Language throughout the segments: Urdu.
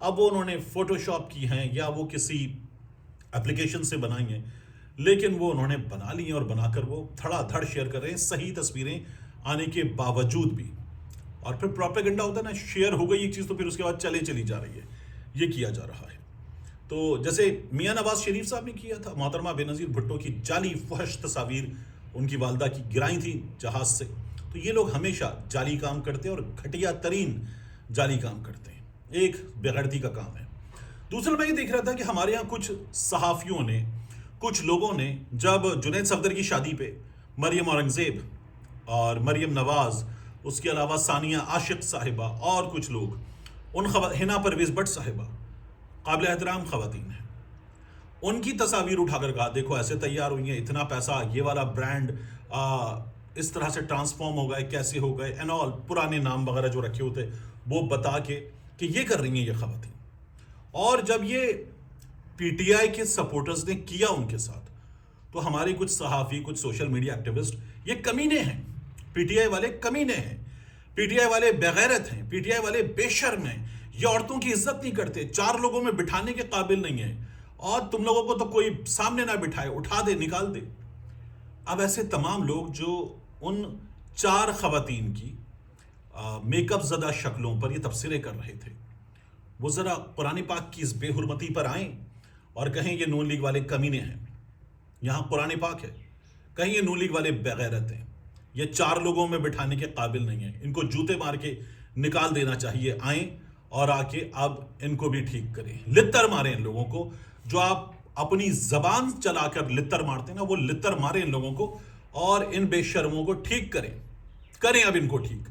اب وہ انہوں نے فوٹو شاپ کی ہیں یا وہ کسی اپلیکیشن سے بنائی ہیں، لیکن وہ انہوں نے بنا لی ہیں اور بنا کر وہ دھڑا دھڑ شیئر کر رہے ہیں صحیح تصویریں آنے کے باوجود بھی. اور پھر پروپیگنڈا ہوتا ہے نا، شیئر ہو گئی ایک چیز تو پھر اس کے بعد چلی جا رہی ہے، یہ کیا جا رہا ہے. تو جیسے میاں نواز شریف صاحب نے کیا تھا، محترمہ بے نظیر بھٹو کی جعلی فحش تصاویر ان کی والدہ کی گرائی تھی جہاز سے. تو یہ لوگ ہمیشہ جعلی کام کرتے ہیں اور گھٹیا ترین جعلی کام کرتے ہیں، ایک بےغیرتی کا کام ہے. دوسرا میں یہ دیکھ رہا تھا کہ ہمارے ہاں کچھ صحافیوں نے، کچھ لوگوں نے جب جنید صفدر کی شادی پہ مریم اورنگزیب اور مریم نواز، اس کے علاوہ ثانیہ عاشق صاحبہ اور کچھ لوگ، ان حنا پرویز بٹ صاحبہ قابل احترام خواتین ہیں، ان کی تصاویر اٹھا کر کہا دیکھو ایسے تیار ہوئی ہیں، اتنا پیسہ، یہ والا برانڈ اس طرح سے ٹرانسفارم ہو گئے، کیسے ہو گئے اینڈ آل، پرانے نام وغیرہ جو رکھے ہوتے وہ بتا کے کہ یہ کر رہی ہیں یہ خواتین. اور جب یہ پی ٹی آئی کے سپورٹرز نے کیا ان کے ساتھ، تو ہمارے کچھ صحافی، کچھ سوشل میڈیا ایکٹیوسٹ یہ کمینے ہیں، پی ٹی آئی والے کمینے ہیں، پی ٹی آئی والے بغیرت ہیں، پی ٹی آئی والے بے شرم ہیں، یہ عورتوں کی عزت نہیں کرتے، 4 لوگوں میں بٹھانے کے قابل نہیں ہیں، اور تم لوگوں کو تو کوئی سامنے نہ بٹھائے، اٹھا دے، نکال دے. اب ایسے تمام لوگ جو ان 4 خواتین کی میک اپ زدہ شکلوں پر یہ تبصرے کر رہے تھے، وہ ذرا قرآن پاک کی اس بے حرمتی پر آئیں اور کہیں یہ نون لیگ والے کمینے ہیں. یہاں قرآن پاک ہے، کہیں یہ نون لیگ والے بغیرت ہیں، یہ 4 لوگوں میں بٹھانے کے قابل نہیں ہیں، ان کو جوتے مار کے نکال دینا چاہیے. آئیں اور آ کے اب ان کو بھی ٹھیک کریں، لتر ماریں ان لوگوں کو. جو آپ اپنی زبان چلا کر لتر مارتے ہیں نا، وہ لتر ماریں ان لوگوں کو اور ان بے شرموں کو ٹھیک کریں. اب ان کو ٹھیک،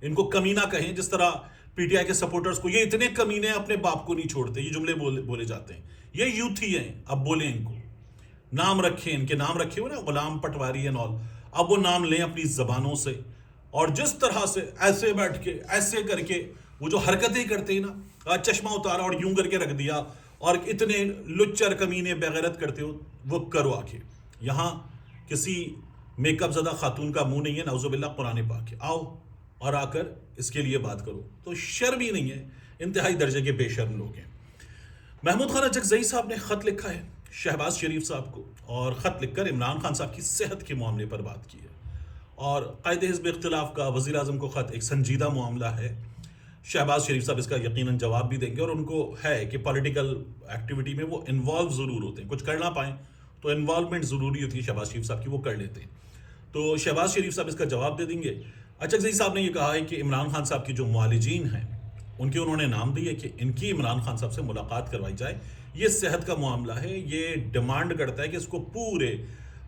ان کو کمینہ کہیں، جس طرح پی ٹی آئی کے سپورٹرز کو یہ اتنے کمینے ہیں اپنے باپ کو نہیں چھوڑتے، یہ جملے بولے جاتے ہیں، یہ یوتھ ہی ہیں. اب بولیں ان کو، نام رکھیں، ان کے نام رکھے ہوئے نا، غلام پٹواری اینڈ آل، اب وہ نام لیں اپنی زبانوں سے. اور جس طرح سے ایسے بیٹھ کے ایسے کر کے وہ جو حرکتیں کرتے ہیں نا، چشمہ اتارا اور یوں کر کے رکھ دیا، اور اتنے لچر کمینے بغیرت کرتے ہو، وہ کرو. آ کے یہاں کسی میک اپ زدہ خاتون کا منہ نہیں ہے، نعوذ باللہ، قرآن پاک ہے. آؤ اور آ کر اس کے لیے بات کرو. تو شرم ہی نہیں ہے، انتہائی درجے کے بے شرم لوگ ہیں. محمود خان اچکزئی صاحب نے خط لکھا ہے شہباز شریف صاحب کو، اور خط لکھ کر عمران خان صاحب کی صحت کے معاملے پر بات کی ہے. اور قائد حزب اختلاف کا وزیر اعظم کو خط ایک سنجیدہ معاملہ ہے. شہباز شریف صاحب اس کا یقیناً جواب بھی دیں گے، اور ان کو ہے کہ پولیٹیکل ایکٹیویٹی میں وہ انوالو ضرور ہوتے ہیں، کچھ کر نہ پائیں تو انوالومنٹ ضروری ہوتی ہے شہباز شریف صاحب کی، وہ کر لیتے ہیں. تو شہباز شریف صاحب اس کا جواب دے دیں گے. اچکزئی صاحب نے یہ کہا ہے کہ عمران خان صاحب کی جو معالجین ہیں ان کے انہوں نے نام دیے کہ ان کی عمران خان صاحب سے ملاقات کروائی جائے. یہ صحت کا معاملہ ہے، یہ ڈیمانڈ کرتا ہے کہ اس کو پورے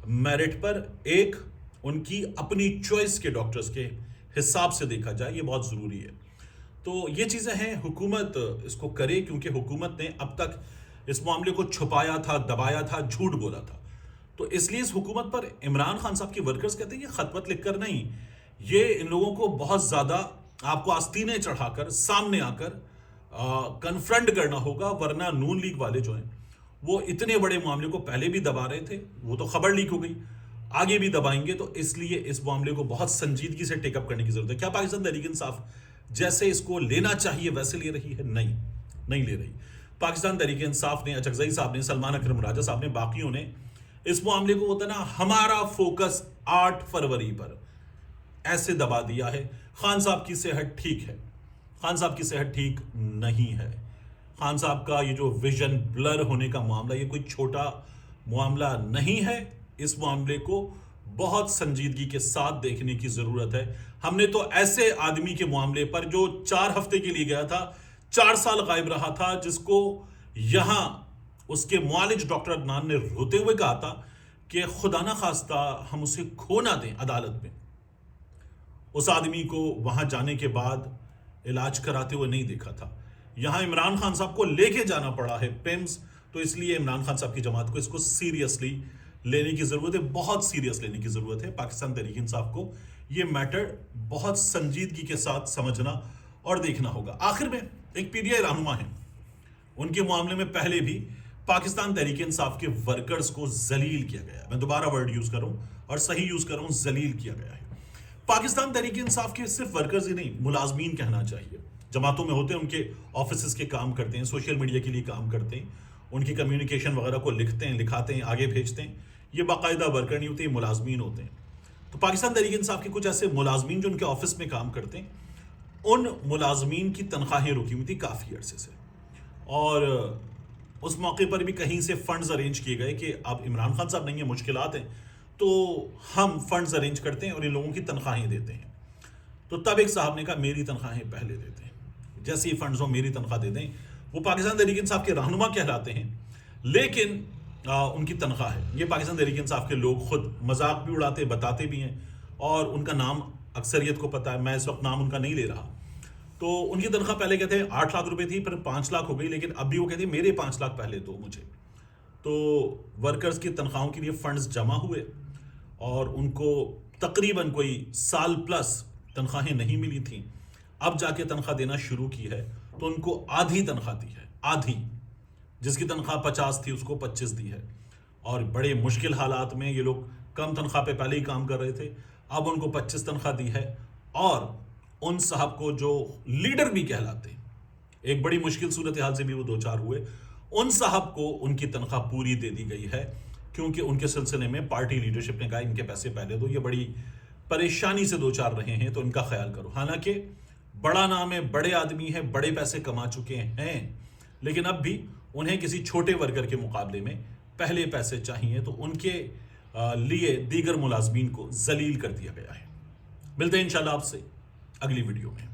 میرٹ پر ایک ان کی اپنی چوائس کے ڈاکٹرز کے حساب سے دیکھا جائے، یہ بہت ضروری ہے. تو یہ چیزیں ہیں، حکومت اس کو کرے، کیونکہ حکومت نے اب تک اس معاملے کو چھپایا تھا، دبایا تھا، جھوٹ بولا تھا. تو اس لیے اس حکومت پر عمران خان صاحب کے ورکرز کہتے ہیں یہ خط وط لکھ کر نہیں، یہ ان لوگوں کو بہت زیادہ آپ کو آستینے چڑھا کر سامنے آ کر کنفرنٹ کرنا ہوگا، ورنہ نون لیگ والے جو ہیں وہ اتنے بڑے معاملے کو پہلے بھی دبا رہے تھے، وہ تو خبر لیک ہو گئی، آگے بھی دبائیں گے. تو اس لیے اس معاملے کو بہت سنجیدگی سے ٹیک اپ کرنے کی ضرورت ہے. کیا پاکستان تحریک انصاف جیسے اس کو لینا چاہیے ویسے لے رہی ہے؟ نہیں لے رہی. پاکستان تحریک انصاف نے، اچکزئی صاحب نے، سلمان اکرم راجہ صاحب نے، باقیوں نے اس معاملے کو ہوتا نا ہمارا فوکس 8 فروری پر ایسے دبا دیا ہے. خان صاحب کی صحت ٹھیک ہے، خان صاحب کی صحت ٹھیک نہیں ہے. خان صاحب کا یہ جو ویژن بلر ہونے کا معاملہ، یہ کوئی چھوٹا معاملہ نہیں ہے. اس معاملے کو بہت سنجیدگی کے ساتھ دیکھنے کی ضرورت ہے. ہم نے تو ایسے آدمی کے معاملے پر جو 4 ہفتے کے لیے گیا تھا، 4 سال غائب رہا تھا، جس کو یہاں اس کے معالج ڈاکٹر عدنان نے روتے ہوئے کہا تھا کہ خدا نہ خواستہ ہم اسے کھو نہ دیں عدالت میں، اس آدمی کو وہاں جانے کے بعد علاج کراتے ہوئے نہیں دیکھا تھا. یہاں عمران خان صاحب کو لے کے جانا پڑا ہے پیمز. تو اس لیے عمران خان صاحب کی جماعت کو اس کو سیریسلی لینے کی ضرورت ہے، بہت سیریس لینے کی ضرورت ہے. پاکستان تحریک انصاف کو یہ میٹر بہت سنجیدگی کے ساتھ سمجھنا اور دیکھنا ہوگا. آخر میں ایک پی ٹی آئی رہنما ہیں، ان کے معاملے میں پہلے بھی پاکستان تحریک انصاف کے ورکرز کو ذلیل کیا گیا ہے. میں دوبارہ ورڈ یوز کروں اور صحیح یوز کروں، ذلیل کیا گیا ہے. پاکستان تحریک انصاف کے صرف ورکرز ہی نہیں، ملازمین کہنا چاہیے. جماعتوں میں ہوتے ہیں، ان کے آفیسز کے کام کرتے ہیں، سوشل میڈیا کے لیے کام کرتے ہیں، ان کی کمیونیکیشن وغیرہ کو لکھتے ہیں، لکھاتے ہیں، آگے بھیجتے ہیں. یہ باقاعدہ ورکر نہیں ہوتے، یہ ملازمین ہوتے ہیں. تو پاکستان تحریک انصاف کے کچھ ایسے ملازمین جو ان کے آفس میں کام کرتے ہیں، ان ملازمین کی تنخواہیں رکی ہوئی تھی کافی عرصے سے. اور اس موقع پر بھی کہیں سے فنڈز ارینج کیے گئے کہ اب عمران خان صاحب نہیں ہیں، مشکلات ہیں، تو ہم فنڈز ارینج کرتے ہیں اور ان لوگوں کی تنخواہیں دیتے ہیں. تو تب ایک صاحب نے کہا میری تنخواہیں پہلے دیتے ہیں، جیسے ہی فنڈز ہوں میری تنخواہ دے دیں. وہ پاکستان تحریک انصاف کے رہنما کہلاتے ہیں، لیکن ان کی تنخواہ ہے. یہ پاکستان تحریک انصاف کے لوگ خود مذاق بھی اڑاتے، بتاتے بھی ہیں، اور ان کا نام اکثریت کو پتہ ہے. میں اس وقت نام ان کا نہیں لے رہا. تو ان کی تنخواہ پہلے کہتے ہیں 8 لاکھ روپے تھی، پھر 5 لاکھ ہو گئی، لیکن اب بھی وہ کہتے ہیں میرے 5 لاکھ پہلے دو مجھے. تو ورکرز کی تنخواہوں کے لیے فنڈز جمع ہوئے اور ان کو تقریباً کوئی سال پلس تنخواہیں نہیں ملی تھیں. اب جا کے تنخواہ دینا شروع کی ہے تو ان کو آدھی تنخواہ دی ہے، آدھی. جس کی تنخواہ 50 تھی اس کو 25 دی ہے. اور بڑے مشکل حالات میں یہ لوگ کم تنخواہ پہ پہلے ہی کام کر رہے تھے، اب ان کو 25 تنخواہ دی ہے. اور ان صاحب کو جو لیڈر بھی کہلاتے ہیں، ایک بڑی مشکل صورتحال سے بھی وہ دو چار ہوئے، ان صاحب کو ان کی تنخواہ پوری دے دی گئی ہے، کیونکہ ان کے سلسلے میں پارٹی لیڈرشپ نے کہا ان کے پیسے پہلے دو، یہ بڑی پریشانی سے دو چار رہے ہیں تو ان کا خیال کرو. حالانکہ بڑا نام ہے، بڑے آدمی ہیں، بڑے پیسے کما چکے ہیں، لیکن اب بھی انہیں کسی چھوٹے ورکر کے مقابلے میں پہلے پیسے چاہیے، تو ان کے لیے دیگر ملازمین کو ذلیل کر دیا گیا ہے. ملتے ہیں انشاءاللہ آپ سے اگلی ویڈیو میں.